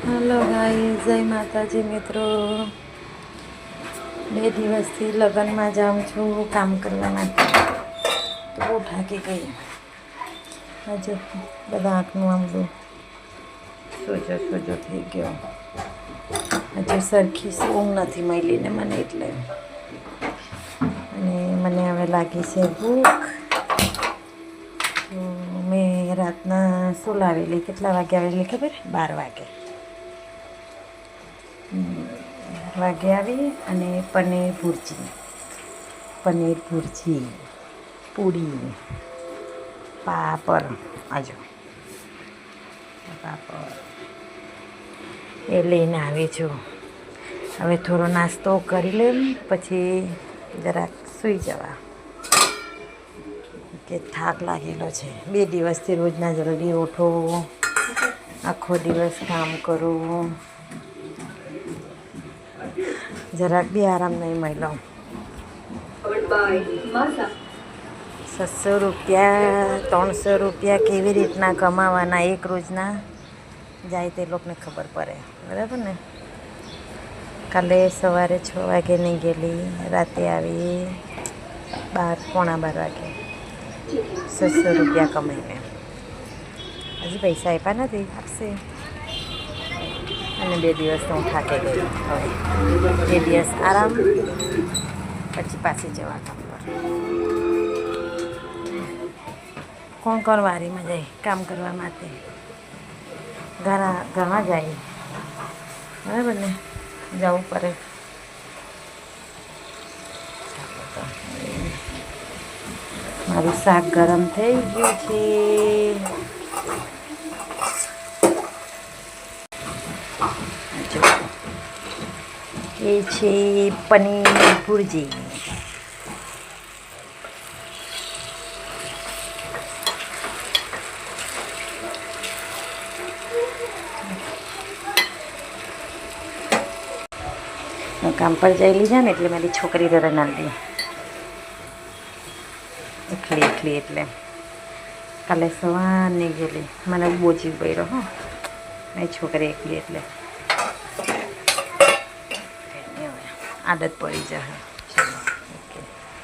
Hello guys, जय माताजी मित्रों। 2 દિવસથી લગ્નમાં જાઉં છું કામ કરવા માટે, તો બહુ થાકી ગઈ. આજે બધા આંખનું આમ બધું સોજો થઈ ગયો. આજે સરખી ઊંઘ નથી મળીને મને, એટલે અને મને હવે લાગી છે ભૂખ. તો મેં રાતના શું લાવેલી, કેટલા વાગે આવેલી ખબર? 12 વાગે આવી અને પનીર ભુરજી, પૂરી, પાપડ, પાપડ એ લઈને આવી છું. હવે થોડો નાસ્તો કરી લઉં, પછી જરાક સૂઈ જવા, કે થાક લાગેલો છે. 2 દિવસથી રોજના જલ્દી ઉઠો, આખો દિવસ કામ કરું, જરાક બી આરામ નહીં મળ્યો. 600 રૂપિયા 300 રૂપિયા કેવી રીતના કમાવાના એક રોજના જાય તે લોકોને ખબર પડે, બરાબર ને? કાલે સવારે 6 વાગે નહીં ગયેલી, રાતે આવી 12 વાગે 600 રૂપિયા કમાઈને. હજી પૈસા આપ્યા નથી, આપશે. અને 2 દિવસ તો હું થાકી ગઈ. હવે 2 દિવસ આરામ, પછી પાછી જવા કામ પર. કોણ વારીમાં જાય કામ કરવા માટે? ઘણા જાય, બરાબર ને? જવું પડે. મારું શાક ગરમ થઈ ગયું છે. એ છે પનીર ભુરજી. હું કામ પર જઈ લીધા ને, એટલે મારી છોકરી ઘરે નાખી એકલી એટલે કાલે સવારની ગયેલી, મને બહુ જીવ પડ્યો. મારી છોકરી એકલી એટલે આદત પડી જાય.